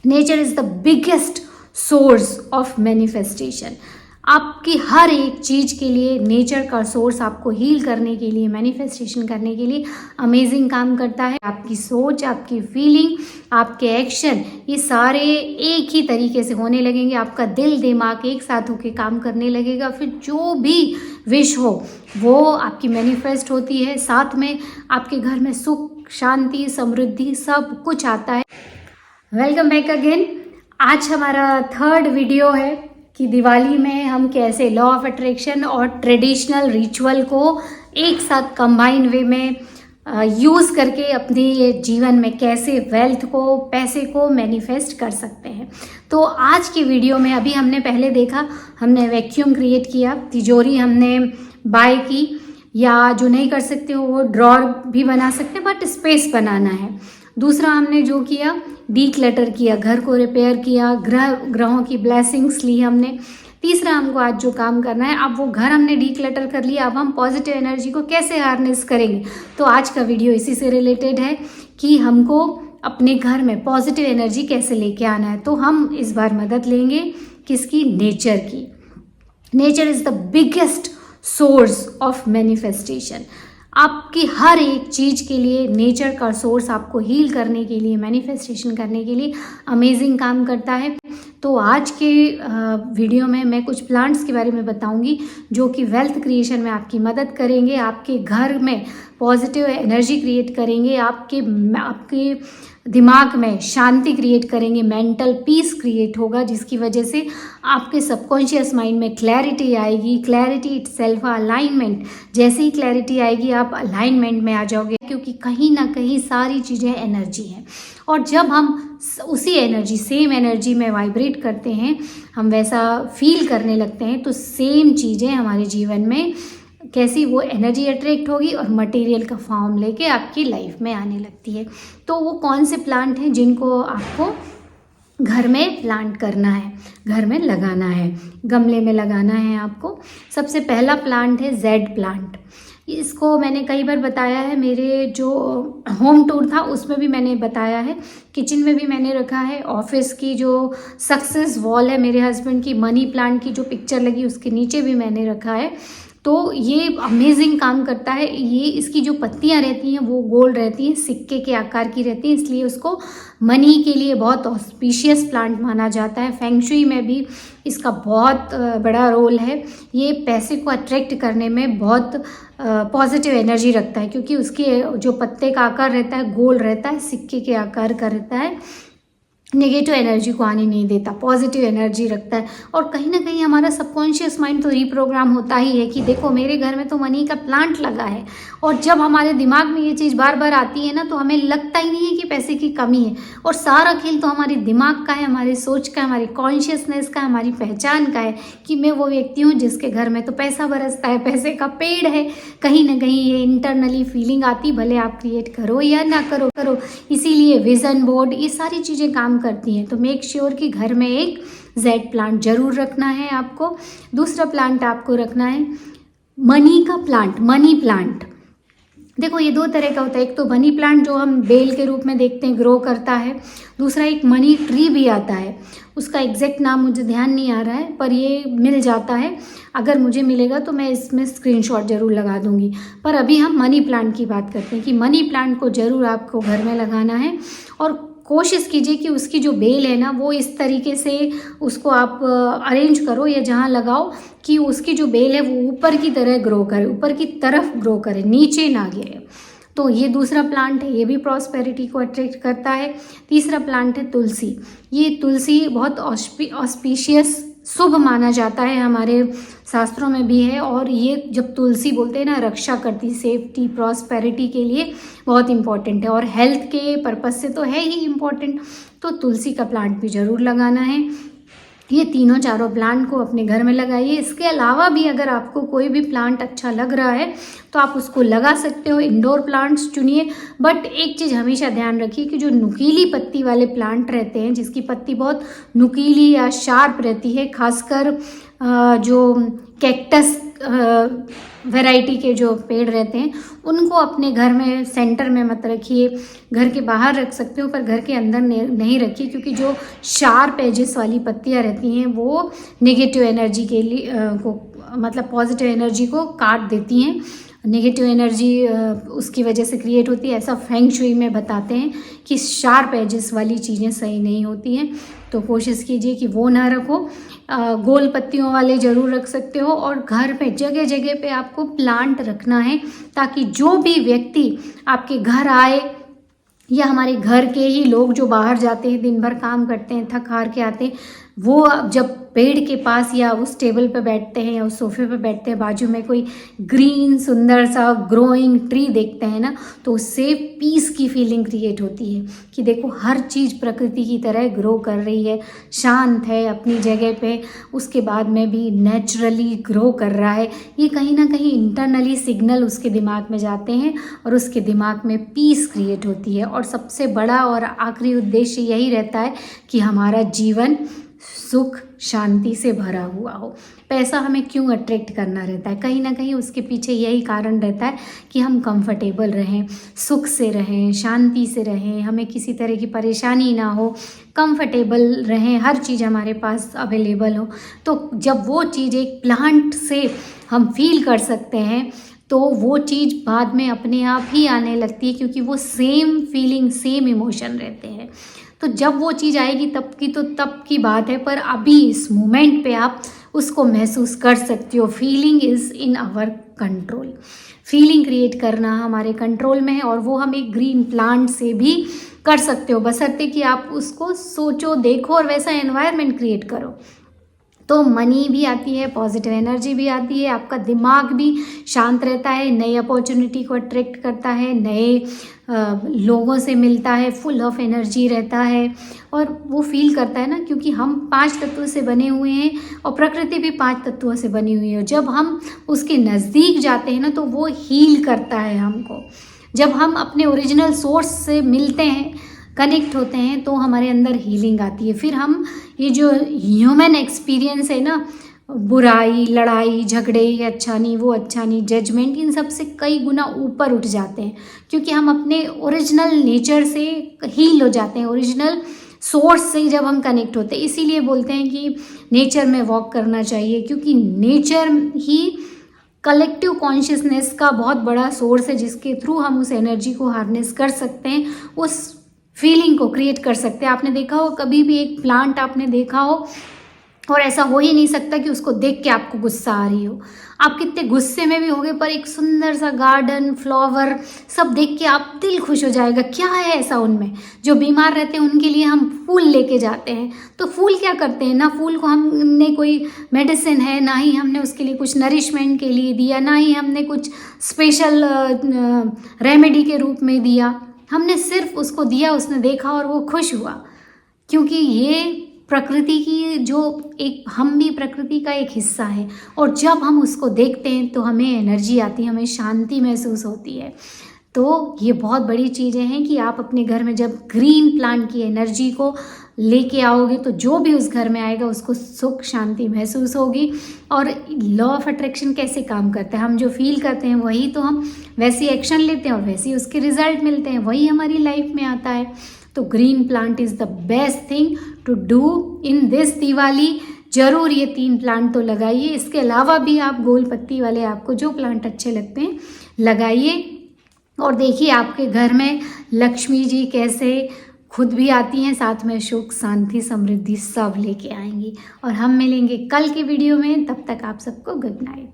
Nature is the biggest source of manifestation. आपकी हर एक चीज़ के लिए नेचर का सोर्स आपको हील करने के लिए, मैनिफेस्टेशन करने के लिए अमेजिंग काम करता है। आपकी सोच, आपकी फीलिंग, आपके एक्शन, ये सारे एक ही तरीके से होने लगेंगे। आपका दिल दिमाग एक साथ होकर काम करने लगेगा। फिर जो भी विश हो वो आपकी मैनिफेस्ट होती है। साथ में आपके घर में सुख, शांति, समृद्धि सब कुछ आता है। Welcome back again. आज हमारा थर्ड वीडियो है कि दिवाली में हम कैसे लॉ ऑफ अट्रैक्शन और ट्रेडिशनल रिचुअल को एक साथ कंबाइन वे में यूज़ करके अपने जीवन में कैसे वेल्थ को, पैसे को मैनिफेस्ट कर सकते हैं। तो आज की वीडियो में अभी हमने पहले देखा, हमने वैक्यूम क्रिएट किया, तिजोरी हमने बाय की, या जो नहीं कर सकते हो वो ड्रॉर भी बना सकते हैं, बट स्पेस बनाना है। दूसरा हमने जो किया, डीक्लटर किया, घर को रिपेयर किया, ग्रहों की ब्लेसिंग्स ली हमने। तीसरा हमको आज जो काम करना है, अब वो घर हमने डीक्लटर कर लिया, अब हम पॉजिटिव एनर्जी को कैसे हार्नेस करेंगे। तो आज का वीडियो इसी से रिलेटेड है कि हमको अपने घर में पॉजिटिव एनर्जी कैसे लेके आना है। तो हम इस बार मदद लेंगे किसकी? नेचर की। Nature is the biggest source of manifestation. आपकी हर एक चीज़ के लिए नेचर का सोर्स आपको हील करने के लिए, मैनिफेस्टेशन करने के लिए अमेजिंग काम करता है। तो आज के वीडियो में मैं कुछ प्लांट्स के बारे में बताऊंगी जो कि वेल्थ क्रिएशन में आपकी मदद करेंगे, आपके घर में पॉजिटिव एनर्जी क्रिएट करेंगे, आपके दिमाग में शांति क्रिएट करेंगे, मेंटल पीस क्रिएट होगा, जिसकी वजह से आपके सबकॉन्शियस माइंड में क्लैरिटी आएगी। क्लैरिटी इटसेल्फ अलाइनमेंट, जैसे ही क्लैरिटी आएगी आप अलाइनमेंट में आ जाओगे, क्योंकि कहीं ना कहीं सारी चीज़ें एनर्जी हैं। और जब हम उसी एनर्जी, सेम एनर्जी में वाइब्रेट करते हैं, हम वैसा फील करने लगते हैं, तो सेम चीज़ें हमारे जीवन में कैसी वो एनर्जी अट्रैक्ट होगी और मटेरियल का फॉर्म लेके आपकी लाइफ में आने लगती है। तो वो कौन से प्लांट हैं जिनको आपको घर में प्लांट करना है, घर में लगाना है, गमले में लगाना है आपको? सबसे पहला प्लांट है जेड प्लांट। इसको मैंने कई बार बताया है, मेरे जो होम टूर था उसमें भी मैंने बताया है, किचन में भी मैंने रखा है, ऑफिस की जो सक्सेस वॉल है मेरे हस्बैंड की, मनी प्लांट की जो पिक्चर लगी उसके नीचे भी मैंने रखा है। तो ये अमेजिंग काम करता है। ये इसकी जो पत्तियां रहती हैं वो गोल्ड रहती हैं, सिक्के के आकार की रहती हैं, इसलिए उसको मनी के लिए बहुत ऑस्पिशियस प्लांट माना जाता है। फेंगशुई में भी इसका बहुत बड़ा रोल है। ये पैसे को अट्रैक्ट करने में बहुत पॉजिटिव एनर्जी रखता है, क्योंकि उसके जो पत्ते का आकार रहता है गोल रहता है, सिक्के के आकार का रहता है, नेगेटिव एनर्जी को आने नहीं देता, पॉजिटिव एनर्जी रखता है। और कहीं ना कहीं हमारा सबकॉन्शियस माइंड तो रीप्रोग्राम होता ही है कि देखो मेरे घर में तो मनी का प्लांट लगा है। और जब हमारे दिमाग में ये चीज़ बार बार आती है ना, तो हमें लगता ही नहीं है कि पैसे की कमी है। और सारा खेल तो हमारे दिमाग का है, हमारे सोच का है, हमारी कॉन्शियसनेस का, हमारी पहचान का है कि मैं वो व्यक्ति हूँ जिसके घर में तो पैसा बरसता है, पैसे का पेड़ है। कहीं ना कहीं ये इंटरनली फीलिंग आती, भले आप क्रिएट करो या ना करो। इसीलिए विजन बोर्ड, ये सारी चीज़ें काम करती हैं। तो मेक श्योर कि घर में एक जेड प्लांट जरूर रखना है आपको। दूसरा प्लांट आपको रखना है मनी का प्लांट, मनी प्लांट। देखो ये दो तरह का होता है, एक तो मनी प्लांट जो हम बेल के रूप में देखते हैं, ग्रो करता है। दूसरा एक मनी ट्री भी आता है, उसका एग्जैक्ट नाम मुझे ध्यान नहीं आ रहा है, पर ये मिल जाता है। अगर मुझे मिलेगा तो मैं इसमें स्क्रीनशॉट जरूर लगा दूंगी। पर अभी हम मनी प्लांट की बात करते हैं कि मनी प्लांट को जरूर आपको घर में लगाना है। और कोशिश कीजिए कि उसकी जो बेल है ना, वो इस तरीके से उसको आप अरेंज करो या जहाँ लगाओ कि उसकी जो बेल है वो ऊपर की तरह ग्रो करे, ऊपर की तरफ ग्रो करे, नीचे ना गिरे। तो ये दूसरा प्लांट है, ये भी प्रॉस्पेरिटी को अट्रैक्ट करता है। तीसरा प्लांट है तुलसी। ये तुलसी बहुत ऑस्पिशियस, शुभ माना जाता है, हमारे शास्त्रों में भी है। और ये जब तुलसी बोलते हैं ना, रक्षा करती, सेफ्टी, प्रॉस्पेरिटी के लिए बहुत इंपॉर्टेंट है। और हेल्थ के पर्पज से तो है ही इम्पॉर्टेंट। तो तुलसी का प्लांट भी ज़रूर लगाना है। ये तीनों चारों प्लांट को अपने घर में लगाइए। इसके अलावा भी अगर आपको कोई भी प्लांट अच्छा लग रहा है तो आप उसको लगा सकते हो, इंडोर प्लांट्स चुनिए। बट एक चीज़ हमेशा ध्यान रखिए कि जो नुकीली पत्ती वाले प्लांट रहते हैं, जिसकी पत्ती बहुत नुकीली या शार्प रहती है, खासकर जो कैक्टस वैरायटी के जो पेड़ रहते हैं उनको अपने घर में सेंटर में मत रखिए, घर के बाहर रख सकते हो पर घर के अंदर नहीं रखिए, क्योंकि जो शार्प एजेस वाली पत्तियां रहती हैं वो नेगेटिव एनर्जी के लिए मतलब पॉजिटिव एनर्जी को काट देती हैं, नेगेटिव एनर्जी उसकी वजह से क्रिएट होती है। ऐसा फेंग शुई में बताते हैं कि शार्प एजेस वाली चीज़ें सही नहीं होती हैं, तो कोशिश कीजिए कि वो ना रखो। गोल पत्तियों वाले ज़रूर रख सकते हो। और घर पे जगह जगह पे आपको प्लांट रखना है, ताकि जो भी व्यक्ति आपके घर आए या हमारे घर के ही लोग जो बाहर जाते हैं, दिन भर काम करते हैं, थक हार के आते हैं, वो जब पेड़ के पास या उस टेबल पे बैठते हैं या उस सोफे पे बैठते हैं, बाजू में कोई ग्रीन सुंदर सा ग्रोइंग ट्री देखते हैं ना, तो उससे पीस की फीलिंग क्रिएट होती है कि देखो हर चीज़ प्रकृति की तरह ग्रो कर रही है, शांत है अपनी जगह पे, उसके बाद में भी नेचुरली ग्रो कर रहा है। ये कहीं ना कहीं इंटरनली सिग्नल उसके दिमाग में जाते हैं और उसके दिमाग में पीस क्रिएट होती है। और सबसे बड़ा और आखिरी उद्देश्य यही रहता है कि हमारा जीवन सुख शांति से भरा हुआ हो। पैसा हमें क्यों अट्रैक्ट करना रहता है, कहीं ना कहीं उसके पीछे यही कारण रहता है कि हम कंफर्टेबल रहें, सुख से रहें, शांति से रहें, हमें किसी तरह की परेशानी ना हो, कंफर्टेबल रहें, हर चीज़ हमारे पास अवेलेबल हो। तो जब वो चीज़ एक प्लांट से हम फील कर सकते हैं तो वो चीज़ बाद में अपने आप ही आने लगती है, क्योंकि वो सेम फीलिंग सेम इमोशन रहते हैं। तो जब वो चीज़ आएगी तब की बात है, पर अभी इस मोमेंट पे आप उसको महसूस कर सकते हो। Feeling is in our control, feeling create करना हमारे कंट्रोल में है, और वो हम एक ग्रीन प्लांट से भी कर सकते हो, बशर्ते कि आप उसको सोचो, देखो और वैसा एनवायरनमेंट क्रिएट करो। तो मनी भी आती है, पॉजिटिव एनर्जी भी आती है, आपका दिमाग भी शांत रहता है, नई अपॉर्चुनिटी को अट्रैक्ट करता है, नए लोगों से मिलता है, फुल ऑफ एनर्जी रहता है, और वो फील करता है ना, क्योंकि हम 5 तत्वों से बने हुए हैं और प्रकृति भी 5 तत्वों से बनी हुई है। जब हम उसके नज़दीक जाते हैं ना तो वो हील करता है हमको। जब हम अपने ओरिजिनल सोर्स से मिलते हैं, कनेक्ट होते हैं, तो हमारे अंदर हीलिंग आती है। फिर हम ये जो ह्यूमन एक्सपीरियंस है ना, बुराई, लड़ाई, झगड़े, ये अच्छा नहीं, वो अच्छा नहीं, जजमेंट, इन सब से कई गुना ऊपर उठ जाते हैं, क्योंकि हम अपने ओरिजिनल नेचर से हील हो जाते हैं, ओरिजिनल सोर्स से जब हम कनेक्ट होते हैं। इसीलिए बोलते हैं कि नेचर में वॉक करना चाहिए, क्योंकि नेचर ही कलेक्टिव कॉन्शियसनेस का बहुत बड़ा सोर्स है, जिसके थ्रू हम उस एनर्जी को हार्नेस कर सकते हैं, उस फीलिंग को क्रिएट कर सकते हैं। आपने देखा हो, कभी भी एक प्लांट आपने देखा हो और ऐसा हो ही नहीं सकता कि उसको देख के आपको गुस्सा आ रही हो। आप कितने गुस्से में भी होगे, पर एक सुंदर सा गार्डन, फ्लावर सब देख के आप दिल खुश हो जाएगा। क्या है ऐसा उनमें? जो बीमार रहते हैं उनके लिए हम फूल लेके जाते हैं, तो फूल क्या करते हैं ना, फूल को हमने कोई मेडिसिन है, ना ही हमने उसके लिए कुछ नरिशमेंट के लिए दिया, ना ही हमने कुछ स्पेशल रेमेडी के रूप में दिया, हमने सिर्फ उसको दिया, उसने देखा और वो खुश हुआ। क्योंकि ये प्रकृति की जो एक, हम भी प्रकृति का एक हिस्सा है, और जब हम उसको देखते हैं तो हमें एनर्जी आती है, हमें शांति महसूस होती है। तो ये बहुत बड़ी चीज़ें हैं कि आप अपने घर में जब ग्रीन प्लांट की एनर्जी को लेके आओगे तो जो भी उस घर में आएगा उसको सुख शांति महसूस होगी। और लॉ ऑफ अट्रैक्शन कैसे काम करता है, हम जो फील करते हैं वही तो हम वैसी एक्शन लेते हैं और वैसे ही उसके रिजल्ट मिलते हैं, वही हमारी लाइफ में आता है। तो green plant is the best thing to do in this Diwali. ज़रूर ये 3 प्लांट तो लगाइए, इसके अलावा भी आप गोल पत्ती वाले आपको जो प्लांट अच्छे लगते हैं लगाइए, और देखिए आपके घर में लक्ष्मी जी कैसे खुद भी आती हैं, साथ में सुख शांति समृद्धि सब लेके आएंगी। और हम मिलेंगे कल के वीडियो में, तब तक आप सबको गुड नाइट।